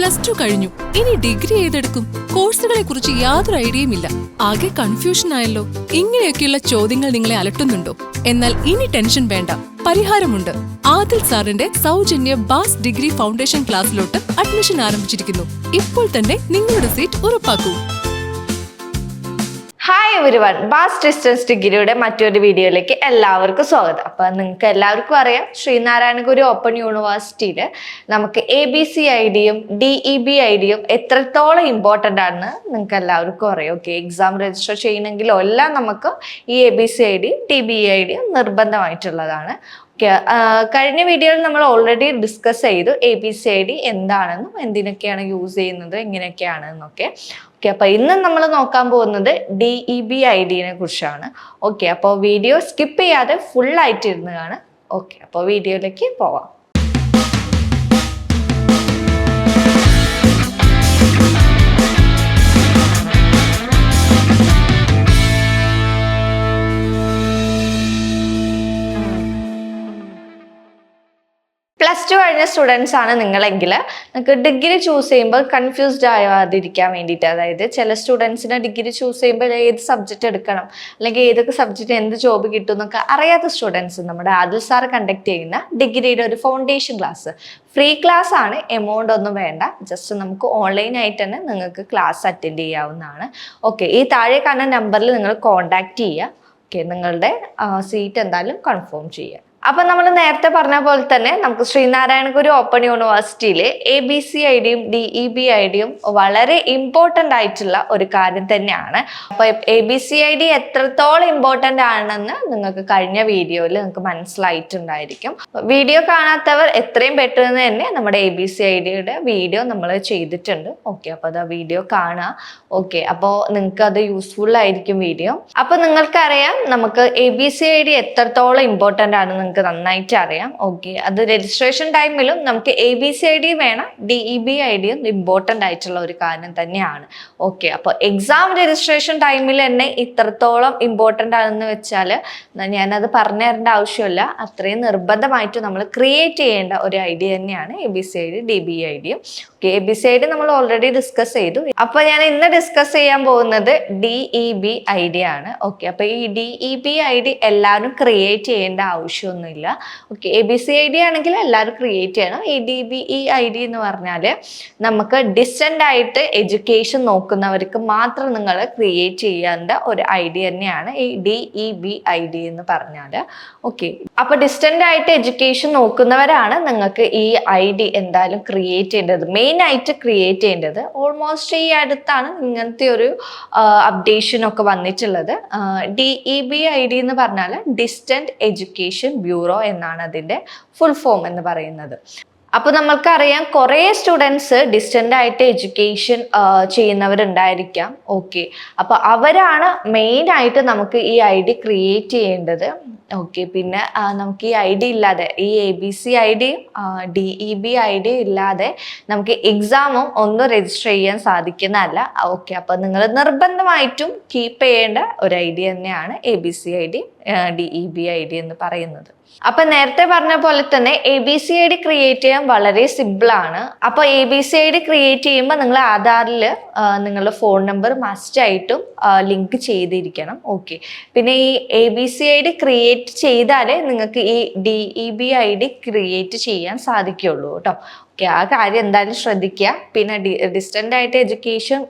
+2 കഴിഞ്ഞു. ഇനി ഡിഗ്രി ഏതെടുക്കും? കോഴ്സുകളെ കുറിച്ച് യാതൊരു ഐഡിയയുമില്ല. ആകെ കൺഫ്യൂഷൻ ആയല്ലോ. ഇങ്ങനെയൊക്കെയുള്ള ചോദ്യങ്ങൾ നിങ്ങളെ അലട്ടുന്നുണ്ടോ? എന്നാൽ ഇനി ടെൻഷൻ വേണ്ട, പരിഹാരമുണ്ട്. ആദിൽ സാറിന്റെ സൗജന്യ ബാസ് ഡിഗ്രി ഫൗണ്ടേഷൻ ക്ലാസ്സിലോട്ട് അഡ്മിഷൻ ആരംഭിച്ചിരിക്കുന്നു. ഇപ്പോൾ തന്നെ നിങ്ങളുടെ സീറ്റ് ഉറപ്പാക്കൂ. ഹായ് എവരിവൺ, ബാസ് ഡിസ്റ്റൻസ് ഡിഗ്രിയുടെ മറ്റൊരു വീഡിയോയിലേക്ക് എല്ലാവർക്കും സ്വാഗതം. അപ്പൊ നിങ്ങൾക്ക് എല്ലാവർക്കും അറിയാം, ശ്രീനാരായണ ഗുരു ഓപ്പൺ യൂണിവേഴ്സിറ്റിയിൽ നമുക്ക് ABCID-യും DEBID-യും എത്രത്തോളം ഇമ്പോർട്ടൻ്റ് ആണെന്ന് നിങ്ങൾക്ക് എല്ലാവർക്കും അറിയാം. ഓക്കെ, എക്സാം രജിസ്റ്റർ ചെയ്യണമെങ്കിലോ എല്ലാം നമുക്ക് ഈ ABCID-യും DEBID-യും നിർബന്ധമായിട്ടുള്ളതാണ്. കഴിഞ്ഞ വീഡിയോയിൽ നമ്മൾ ഓൾറെഡി ഡിസ്കസ് ചെയ്തു ABCID എന്താണെന്നും എന്തിനൊക്കെയാണ് യൂസ് ചെയ്യുന്നത് എങ്ങനെയൊക്കെയാണെന്നൊക്കെ. അപ്പൊ ഇന്ന് നമ്മൾ നോക്കാൻ പോകുന്നത് DEBID-നെ കുറിച്ചാണ്. ഓക്കെ, അപ്പോൾ വീഡിയോ സ്കിപ്പ് ചെയ്യാതെ ഫുൾ ആയിട്ട് ഇരുന്ന് കാണാം. ഓക്കെ, അപ്പോൾ വീഡിയോയിലേക്ക് പോവാം. +2 കഴിഞ്ഞ സ്റ്റുഡൻസ് ആണ് നിങ്ങളെങ്കിൽ നിങ്ങൾക്ക് ഡിഗ്രി ചൂസ് ചെയ്യുമ്പോൾ കൺഫ്യൂസ്ഡ് ആവാതിരിക്കാൻ വേണ്ടിയിട്ട്, അതായത് ചില സ്റ്റുഡൻസിന് ഡിഗ്രി ചൂസ് ചെയ്യുമ്പോൾ ഏത് സബ്ജക്റ്റ് എടുക്കണം അല്ലെങ്കിൽ ഏതൊക്കെ സബ്ജക്റ്റ് എന്ത് ജോബ് കിട്ടും എന്നൊക്കെ അറിയാത്ത സ്റ്റുഡൻസ് നമ്മുടെ ആദിൽ സാർ കണ്ടക്ട് ചെയ്യുന്ന ഡിഗ്രിയുടെ ഒരു ഫൗണ്ടേഷൻ ക്ലാസ് ഫ്രീ ക്ലാസ് ആണ്. എമൗണ്ട് ഒന്നും വേണ്ട, ജസ്റ്റ് നമുക്ക് ഓൺലൈനായിട്ട് തന്നെ നിങ്ങൾക്ക് ക്ലാസ് അറ്റൻഡ് ചെയ്യാവുന്നതാണ്. ഓക്കെ, ഈ താഴെ കാണുന്ന നമ്പറിൽ നിങ്ങൾ കോൺടാക്ട് ചെയ്യുക. ഓക്കെ, നിങ്ങളുടെ സീറ്റ് എന്തായാലും കൺഫേം ചെയ്യുക. അപ്പൊ നമ്മൾ നേരത്തെ പറഞ്ഞ പോലെ തന്നെ നമുക്ക് ശ്രീനാരായണ ഗുരു ഓപ്പൺ യൂണിവേഴ്സിറ്റിയിൽ ABCID-യും DEBID-യും വളരെ ഇമ്പോർട്ടൻ്റ് ആയിട്ടുള്ള ഒരു കാര്യം തന്നെയാണ്. അപ്പൊ ABCID എത്രത്തോളം ഇമ്പോർട്ടൻ്റ് ആണെന്ന് നിങ്ങൾക്ക് കഴിഞ്ഞ വീഡിയോയിൽ നിങ്ങൾക്ക് മനസ്സിലായിട്ടുണ്ടായിരിക്കും. വീഡിയോ കാണാത്തവർ എത്രയും പെട്ടെന്ന് തന്നെ നമ്മുടെ ABCID-യുടെ വീഡിയോ നമ്മൾ ചെയ്തിട്ടുണ്ട്. ഓക്കെ, അപ്പൊ അത് വീഡിയോ കാണുക. ഓക്കെ, അപ്പോൾ നിങ്ങൾക്ക് അത് യൂസ്ഫുൾ ആയിരിക്കും വീഡിയോ. അപ്പൊ നിങ്ങൾക്കറിയാം നമുക്ക് ABCID എത്രത്തോളം ഇമ്പോർട്ടൻ്റ് ആണ് നിങ്ങൾക്ക് നന്നായിട്ട് അറിയാം. ഓക്കെ, അത് രജിസ്ട്രേഷൻ ടൈമിലും നമുക്ക് ABCID വേണം, DEBID-യും ഇമ്പോർട്ടൻ്റ് ആയിട്ടുള്ള ഒരു കാര്യം തന്നെയാണ്. ഓക്കെ, അപ്പോൾ എക്സാം രജിസ്ട്രേഷൻ ടൈമിൽ തന്നെ ഇത്രത്തോളം ഇമ്പോർട്ടൻ്റ് ആണെന്ന് വെച്ചാൽ ഞാനത് പറഞ്ഞു തരേണ്ട ആവശ്യമില്ല. അത്രയും നിർബന്ധമായിട്ട് നമ്മൾ ക്രിയേറ്റ് ചെയ്യേണ്ട ഒരു ഐഡിയ തന്നെയാണ് ABCID DEBID-യും. ഓക്കെ, ABCID നമ്മൾ ഓൾറെഡി ഡിസ്കസ് ചെയ്തു. അപ്പൊ ഞാൻ ഇന്ന് ഡിസ്കസ് ചെയ്യാൻ പോകുന്നത് DEBID ആണ്. ഓക്കെ, അപ്പൊ ഈ DEBID എല്ലാവരും ക്രിയേറ്റ് ചെയ്യേണ്ട ആവശ്യമൊന്നുമില്ല. ഓക്കെ, ABCID ആണെങ്കിൽ എല്ലാവരും ക്രിയേറ്റ് ചെയ്യണം. ഈ DEBID എന്ന് പറഞ്ഞാൽ നമുക്ക് ഡിസ്റ്റന്റ് ആയിട്ട് എഡ്യൂക്കേഷൻ നോക്കുന്നവർക്ക് മാത്രം നിങ്ങൾ ക്രിയേറ്റ് ചെയ്യേണ്ട ഒരു ഐഡിയ തന്നെയാണ് ഈ DEBID എന്ന് പറഞ്ഞാൽ. ഓക്കെ, അപ്പൊ ഡിസ്റ്റന്റ് ആയിട്ട് എഡ്യൂക്കേഷൻ നോക്കുന്നവരാണ് നിങ്ങൾക്ക് ഈ ID എന്തായാലും ക്രിയേറ്റ് ചെയ്യേണ്ടത്, മെയിൻ ആയിട്ട് ക്രിയേറ്റ് ചെയ്യേണ്ടത്. ഓൾമോസ്റ്റ് ഈ അടുത്താണ് ഇങ്ങനത്തെ ഒരു അപ്ഡേഷൻ ഒക്കെ വന്നിട്ടുള്ളത്. DEBID എന്ന് പറഞ്ഞാൽ ഡിസ്റ്റന്റ് എഡ്യൂക്കേഷൻ ബ്യൂറോ എന്നാണ് അതിൻ്റെ ഫുൾ ഫോം എന്ന് പറയുന്നത്. അപ്പോൾ നമ്മൾക്കറിയാം കുറേ സ്റ്റുഡൻസ് ഡിസ്റ്റൻ്റ് ആയിട്ട് എഡ്യൂക്കേഷൻ ചെയ്യുന്നവരുണ്ടായിരിക്കാം. ഓക്കെ, അപ്പോൾ അവരാണ് മെയിനായിട്ട് നമുക്ക് ഈ ID ക്രിയേറ്റ് ചെയ്യേണ്ടത്. ഓക്കെ, പിന്നെ നമുക്ക് ഈ ID ഇല്ലാതെ, ഈ ABCID-യും DEBID-യും ഇല്ലാതെ നമുക്ക് എക്സാമും ഒന്നും രജിസ്റ്റർ ചെയ്യാൻ സാധിക്കുന്നതല്ല. ഓക്കെ, അപ്പോൾ നിങ്ങൾ നിർബന്ധമായിട്ടും കീപ്പ് ചെയ്യേണ്ട ഒരു ഐഡിയ തന്നെയാണ് ABCID DEBID എന്ന് പറയുന്നത്. അപ്പൊ നേരത്തെ പറഞ്ഞ പോലെ തന്നെ ABCID ക്രിയേറ്റ് ചെയ്യാൻ വളരെ സിമ്പിൾ ആണ്. അപ്പൊ ABCID ക്രിയേറ്റ് ചെയ്യുമ്പോൾ നിങ്ങൾ ആധാറിൽ നിങ്ങളുടെ ഫോൺ നമ്പർ മസ്റ്റ് ആയിട്ടും ലിങ്ക് ചെയ്തിരിക്കണം. ഓക്കെ, പിന്നെ ഈ ABCID ക്രിയേറ്റ് ചെയ്താലേ നിങ്ങൾക്ക് ഈ DEBID ക്രിയേറ്റ് ചെയ്യാൻ സാധിക്കുള്ളൂ കേട്ടോ. ഓക്കെ, ആ കാര്യം എന്തായാലും ശ്രദ്ധിക്കുക. പിന്നെ ഡിസ്റ്റൻ്റ് ആയിട്ട് എഡ്യൂക്കേഷൻ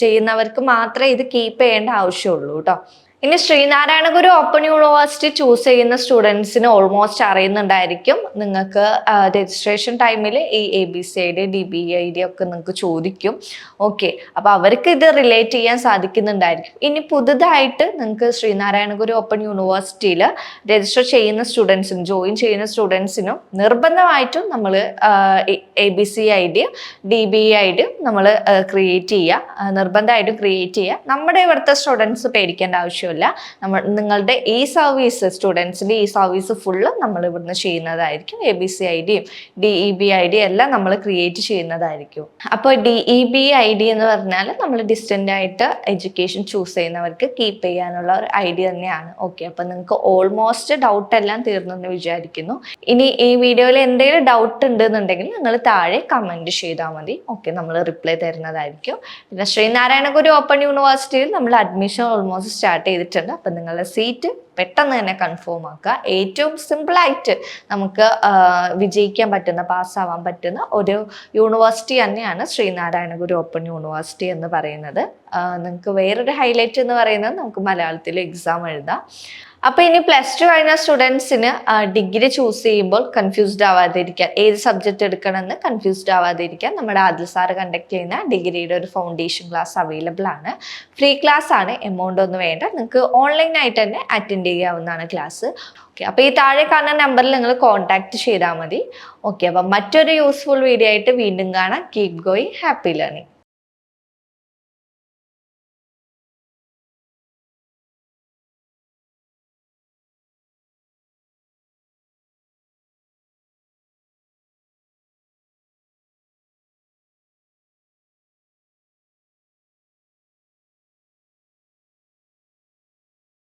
ചെയ്യുന്നവർക്ക് മാത്രമേ ഇത് കീപ്പ് ചെയ്യേണ്ട ആവശ്യമുള്ളൂ കേട്ടോ. ഇനി ശ്രീനാരായണ ഗുരു ഓപ്പൺ യൂണിവേഴ്സിറ്റി ചൂസ് ചെയ്യുന്ന സ്റ്റുഡൻസിന് ഓൾമോസ്റ്റ് അറിയുന്നുണ്ടായിരിക്കും, നിങ്ങൾക്ക് രജിസ്ട്രേഷൻ ടൈമിൽ ഈ ABCID DEBID ഒക്കെ നിങ്ങൾക്ക് ചോദിക്കും. ഓക്കെ, അപ്പോൾ അവർക്ക് ഇത് റിലേറ്റ് ചെയ്യാൻ സാധിക്കുന്നുണ്ടായിരിക്കും. ഇനി പുതുതായിട്ട് നിങ്ങൾക്ക് ശ്രീനാരായണ ഗുരു ഓപ്പൺ യൂണിവേഴ്സിറ്റിയിൽ രജിസ്റ്റർ ചെയ്യുന്ന സ്റ്റുഡൻസിനും ജോയിൻ ചെയ്യുന്ന സ്റ്റുഡൻസിനും നിർബന്ധമായിട്ടും നമ്മൾ ABCID DEBID നമ്മൾ ക്രിയേറ്റ് ചെയ്യുക, നിർബന്ധമായിട്ടും ക്രിയേറ്റ് ചെയ്യുക. നമ്മുടെ ഇവിടുത്തെ സ്റ്റുഡൻസ് പേടിക്കേണ്ട ആവശ്യം. ആവശ്യമൊന്നുമില്ല. നിങ്ങളുടെ ഈ സർവീസ്, സ്റ്റുഡൻസിൻ്റെ ഈ സർവീസ് ഫുള്ള് നമ്മൾ ഇവിടുന്ന് ചെയ്യുന്നതായിരിക്കും. ABCID DEBID എല്ലാം നമ്മൾ ക്രിയേറ്റ് ചെയ്യുന്നതായിരിക്കും. അപ്പോൾ DEBID എന്ന് പറഞ്ഞാൽ നമ്മൾ ഡിസ്റ്റൻ്റ് ആയിട്ട് എഡ്യൂക്കേഷൻ ചൂസ് ചെയ്യുന്നവർക്ക് കീപ്പ് ചെയ്യാനുള്ള ഒരു ഐഡിയ തന്നെയാണ്. ഓക്കെ, അപ്പോൾ നിങ്ങൾക്ക് ഓൾമോസ്റ്റ് ഡൗട്ട് എല്ലാം തീർന്നെന്ന് വിചാരിക്കുന്നു. ഇനി ഈ വീഡിയോയിൽ എന്തെങ്കിലും ഡൗട്ട് ഉണ്ടെന്നുണ്ടെങ്കിൽ നിങ്ങൾ താഴെ കമൻറ്റ് ചെയ്താൽ മതി. ഓക്കെ, നമ്മൾ റിപ്ലൈ തരുന്നതായിരിക്കും. പിന്നെ ശ്രീനാരായണ ഗുരു ഓപ്പൺ യൂണിവേഴ്സിറ്റിയിൽ നമ്മൾ അഡ്മിഷൻ ഓൾമോസ്റ്റ് സ്റ്റാർട്ട് ചെയ്തിട്ടുണ്ട്. അപ്പം നിങ്ങളുടെ സീറ്റ് പെട്ടെന്ന് തന്നെ കൺഫേം ആക്കുക. ഏറ്റവും സിമ്പിളായിട്ട് നമുക്ക് വിജയിക്കാൻ പറ്റുന്ന, പാസ്സാവാൻ പറ്റുന്ന ഒരു യൂണിവേഴ്സിറ്റി തന്നെയാണ് ശ്രീനാരായണ ഗുരു ഓപ്പൺ യൂണിവേഴ്സിറ്റി എന്ന് പറയുന്നത്. നിങ്ങൾക്ക് വേറൊരു ഹൈലൈറ്റ് എന്ന് പറയുന്നത് നമുക്ക് മലയാളത്തിൽ എക്സാം എഴുതാം. അപ്പോൾ ഇനി +2 കഴിഞ്ഞ സ്റ്റുഡൻസിന് ഡിഗ്രി ചൂസ് ചെയ്യുമ്പോൾ കൺഫ്യൂസ്ഡ് ആവാതിരിക്കാൻ, ഏത് സബ്ജക്റ്റ് എടുക്കണമെന്ന് കൺഫ്യൂസ്ഡ് ആവാതിരിക്കാൻ നമ്മുടെ ആദിൽ സാറ് കണ്ടക്ട് ചെയ്യുന്ന ഡിഗ്രിയുടെ ഒരു ഫൗണ്ടേഷൻ ക്ലാസ് അവൈലബിൾ ആണ്. ഫ്രീ ക്ലാസ് ആണ്, എമൗണ്ട് ഒന്നും വേണ്ട. നിങ്ങൾക്ക് ഓൺലൈനായിട്ട് തന്നെ അറ്റൻഡ് ചെയ്യാവുന്നതാണ് ക്ലാസ്. ഓക്കെ, അപ്പോൾ ഈ താഴെ കാണുന്ന നമ്പറിൽ നിങ്ങൾ കോൺടാക്ട് ചെയ്താൽ മതി. ഓക്കെ, അപ്പം മറ്റൊരു യൂസ്ഫുൾ വീഡിയോ ആയിട്ട് വീണ്ടും കാണാം. Keep going, happy learning.